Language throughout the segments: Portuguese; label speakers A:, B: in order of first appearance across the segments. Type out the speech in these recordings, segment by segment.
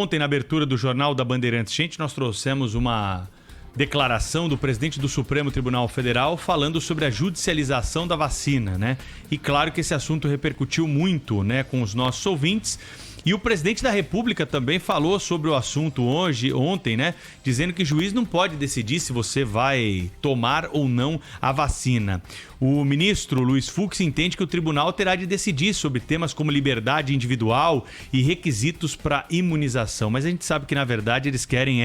A: Ontem, na abertura do Jornal da Bandeirantes, nós trouxemos uma declaração do presidente do Supremo Tribunal Federal falando sobre a judicialização da vacina, né? E claro que esse assunto repercutiu muito, né, com os nossos ouvintes. E o presidente da República também falou sobre o assunto ontem, né? Dizendo que o juiz não pode decidir se você vai tomar ou não a vacina. O ministro Luiz Fux entende que o tribunal terá de decidir sobre temas como liberdade individual e requisitos para imunização. Mas a gente sabe que, na verdade, eles querem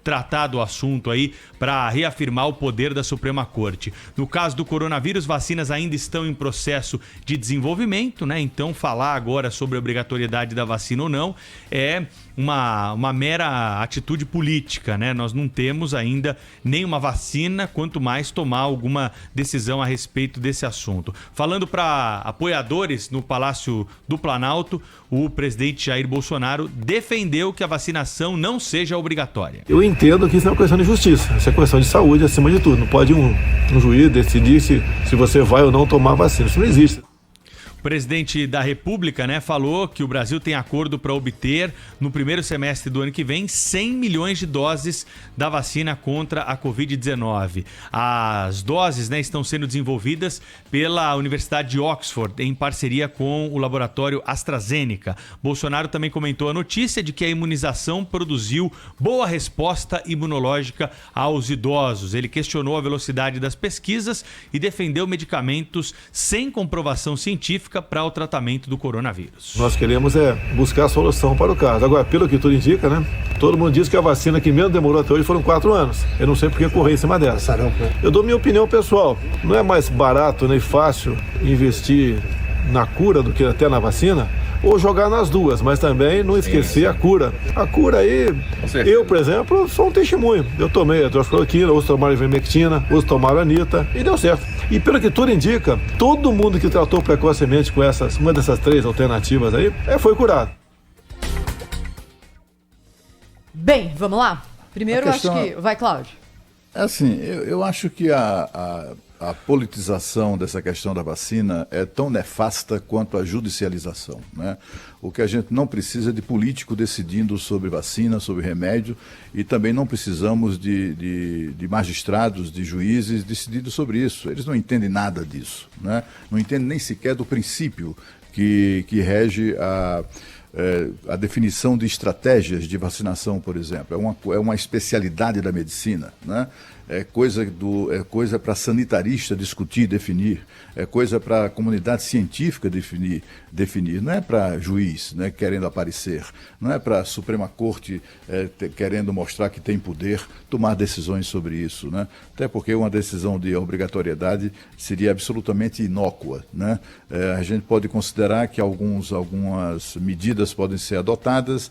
A: tratar do assunto aí para reafirmar o poder da Suprema Corte. No caso do coronavírus, vacinas ainda estão em processo de desenvolvimento, né? Então, falar agora sobre a obrigatoriedade da vacina ou não é uma mera atitude política, né? Nós não temos ainda nenhuma vacina, quanto mais tomar alguma decisão a respeito desse assunto. Falando para apoiadores no Palácio do Planalto, o presidente Jair Bolsonaro defendeu que a vacinação não seja obrigatória.
B: Eu entendo que isso é uma questão de justiça, isso é questão de saúde acima de tudo. Não pode um juiz decidir se você vai ou não tomar vacina, isso não existe.
A: O presidente da República, né, falou que o Brasil tem acordo para obter, no primeiro semestre do ano que vem, 100 milhões de doses da vacina contra a Covid-19. As doses, né, estão sendo desenvolvidas pela Universidade de Oxford, em parceria com o laboratório AstraZeneca. Bolsonaro também comentou a notícia de que a imunização produziu boa resposta imunológica aos idosos. Ele questionou a velocidade das pesquisas e defendeu medicamentos sem comprovação científica para o tratamento do coronavírus.
B: Nós queremos buscar a solução para o caso. Agora, pelo que tudo indica, né? Todo mundo diz que a vacina que menos demorou até hoje foram 4 anos. Eu não sei por que correr em cima dessa. Eu dou minha opinião pessoal. Não é mais barato nem fácil investir na cura do que até na vacina? Ou jogar nas duas, mas também não esquecer a cura. A cura aí, eu, por exemplo, sou um testemunho. Eu tomei a hidroxicloroquina, outros tomaram ivermectina, outros tomaram anita e deu certo. E pelo que tudo indica, todo mundo que tratou precocemente com uma dessas 3 alternativas aí, foi curado.
C: Bem, vamos lá? Primeiro, acho que... Vai, Cláudio.
D: Assim, eu acho que a politização dessa questão da vacina é tão nefasta quanto a judicialização, né? O que a gente não precisa é de político decidindo sobre vacina, sobre remédio, e também não precisamos de magistrados, de juízes decidindo sobre isso. Eles não entendem nada disso, né? Não entendem nem sequer do princípio que rege a definição de estratégias de vacinação, por exemplo. É uma especialidade da medicina, né? É coisa para sanitarista discutir, definir, é coisa para a comunidade científica definir, não é para juiz, né, querendo aparecer, não é para a Suprema Corte querendo mostrar que tem poder tomar decisões sobre isso, né? Até porque uma decisão de obrigatoriedade seria absolutamente inócua, né? A gente pode considerar que algumas medidas podem ser adotadas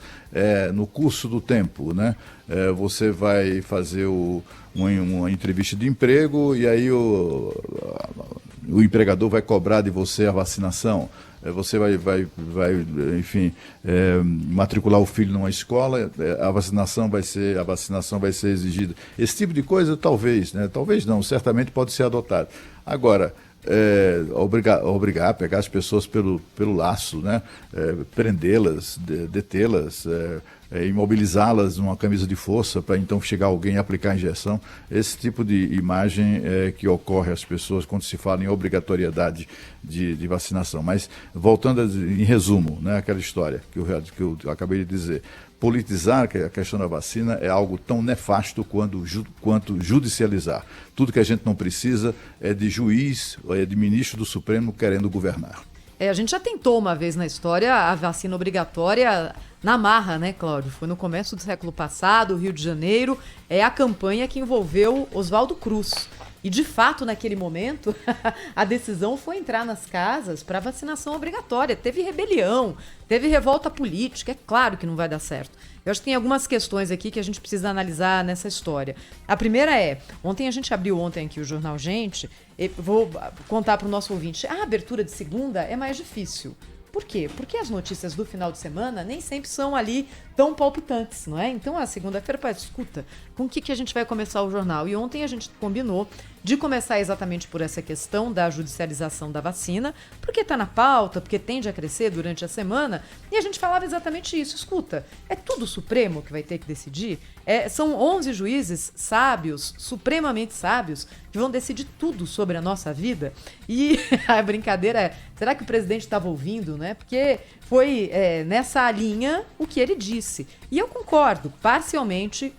D: no curso do tempo, né? Você vai fazer uma entrevista de emprego e aí o empregador vai cobrar de você a vacinação. Você vai enfim, matricular o filho numa escola, a vacinação vai ser exigida. Esse tipo de coisa, talvez, né? Talvez não, certamente pode ser adotado. Agora, obrigar, pegar as pessoas pelo laço, né? Prendê-las, detê-las, imobilizá-las numa camisa de força para então chegar alguém e aplicar a injeção. Esse tipo de imagem que ocorre às pessoas quando se fala em obrigatoriedade de vacinação. Mas, voltando em resumo, né, aquela história que eu acabei de dizer, politizar a questão da vacina é algo tão nefasto quanto judicializar. Tudo que a gente não precisa é de juiz, é de ministro do Supremo querendo governar.
C: A gente já tentou uma vez na história a vacina obrigatória na marra, né, Cláudio? Foi no começo do século passado, Rio de Janeiro. É a campanha que envolveu Oswaldo Cruz. E, de fato, naquele momento, a decisão foi entrar nas casas para vacinação obrigatória. Teve rebelião, teve revolta política. É claro que não vai dar certo. Eu acho que tem algumas questões aqui que a gente precisa analisar nessa história. A primeira ontem a gente abriu aqui o Jornal Gente, vou contar para o nosso ouvinte, a abertura de segunda é mais difícil. Por quê? Porque as notícias do final de semana nem sempre são ali tão palpitantes, não é? Então, a segunda-feira, escuta, com o que a gente vai começar o jornal? E ontem a gente combinou de começar exatamente por essa questão da judicialização da vacina, porque está na pauta, porque tende a crescer durante a semana, e a gente falava exatamente isso. Escuta, é tudo o Supremo que vai ter que decidir? São 11 juízes sábios, supremamente sábios, que vão decidir tudo sobre a nossa vida. E a brincadeira é, será que o presidente estava ouvindo, né? Porque foi nessa linha o que ele disse. E eu concordo, parcialmente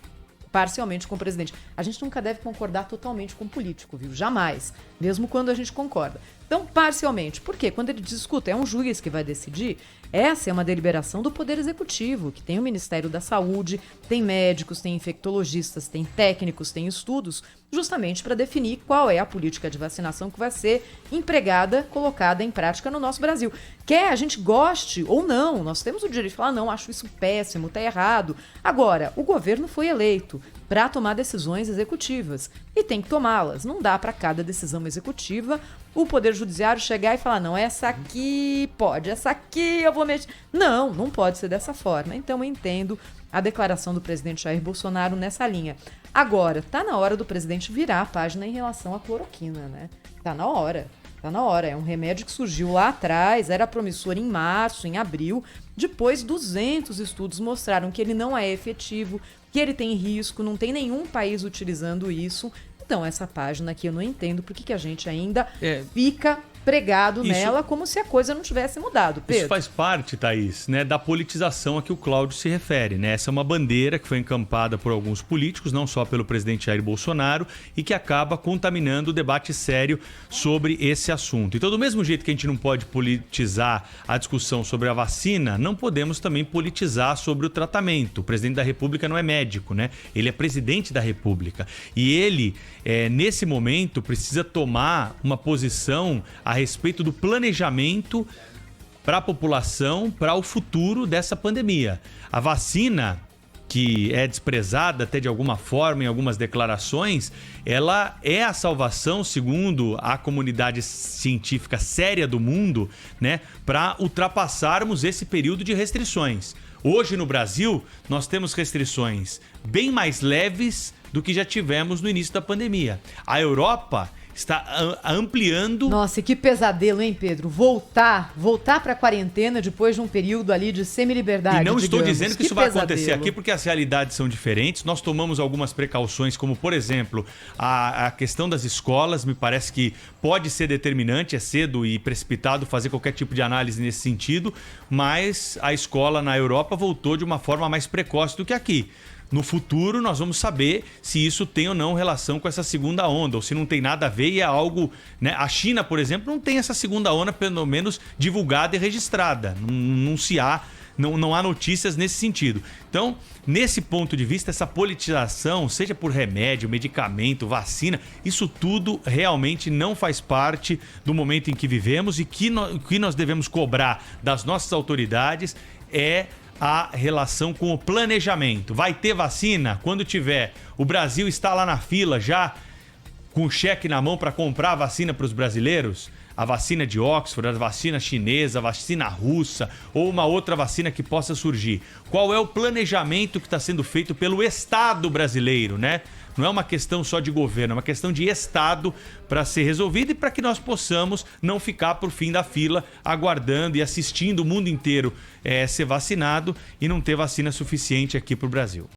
C: com o presidente. A gente nunca deve concordar totalmente com o político, viu? Jamais. Mesmo quando a gente concorda. Então, parcialmente. Por quê? Quando ele diz, escuta, é um juiz que vai decidir, essa é uma deliberação do Poder Executivo, que tem o Ministério da Saúde, tem médicos, tem infectologistas, tem técnicos, tem estudos, justamente para definir qual é a política de vacinação que vai ser empregada, colocada em prática no nosso Brasil. Quer a gente goste ou não, nós temos o direito de falar, não, acho isso péssimo, tá errado. Agora, o governo foi eleito para tomar decisões executivas e tem que tomá-las. Não dá para cada decisão executiva o Poder Judiciário chegar e falar, não, essa aqui pode, essa aqui eu vou mexer. Não pode ser dessa forma. Então eu entendo a declaração do presidente Jair Bolsonaro nessa linha. Agora, tá na hora do presidente virar a página em relação à cloroquina, né? Tá na hora. É um remédio que surgiu lá atrás, era promissor em março, em abril. Depois, 200 estudos mostraram que ele não é efetivo, que ele tem risco, não tem nenhum país utilizando isso. Então, essa página aqui eu não entendo por que a gente ainda fica pregado nela como se a coisa não tivesse mudado. Pedro.
A: Isso faz parte, Thaís, né, da politização a que o Cláudio se refere, né? Essa é uma bandeira que foi encampada por alguns políticos, não só pelo presidente Jair Bolsonaro, e que acaba contaminando o debate sério sobre esse assunto. Então, do mesmo jeito que a gente não pode politizar a discussão sobre a vacina, não podemos também politizar sobre o tratamento. O presidente da República não é médico, né? Ele é presidente da República. E ele, nesse momento, precisa tomar uma posição a respeito do planejamento para a população, para o futuro dessa pandemia. A vacina, que é desprezada até de alguma forma em algumas declarações, ela é a salvação, segundo a comunidade científica séria do mundo, né, para ultrapassarmos esse período de restrições. Hoje no Brasil, nós temos restrições bem mais leves do que já tivemos no início da pandemia. A Europa está ampliando...
C: Nossa, que pesadelo, hein, Pedro? Voltar para a quarentena depois de um período ali de semi-liberdade,
A: E não estou
C: digamos.
A: dizendo que isso vai acontecer aqui, porque as realidades são diferentes. Nós tomamos algumas precauções, como, por exemplo, a questão das escolas. Me parece que pode ser determinante, é cedo e precipitado fazer qualquer tipo de análise nesse sentido, mas a escola na Europa voltou de uma forma mais precoce do que aqui. No futuro, nós vamos saber se isso tem ou não relação com essa segunda onda, ou se não tem nada a ver e é algo... né? A China, por exemplo, não tem essa segunda onda, pelo menos divulgada e registrada. Não há notícias nesse sentido. Então, nesse ponto de vista, essa politização, seja por remédio, medicamento, vacina, isso tudo realmente não faz parte do momento em que vivemos, e o que nós devemos cobrar das nossas autoridades é a relação com o planejamento. Vai ter vacina? Quando tiver, o Brasil está lá na fila já com o cheque na mão para comprar a vacina para os brasileiros? A vacina de Oxford, a vacina chinesa, a vacina russa ou uma outra vacina que possa surgir. Qual é o planejamento que está sendo feito pelo Estado brasileiro, né? Não é uma questão só de governo, é uma questão de Estado para ser resolvida e para que nós possamos não ficar por fim da fila aguardando e assistindo o mundo inteiro ser vacinado e não ter vacina suficiente aqui para o Brasil.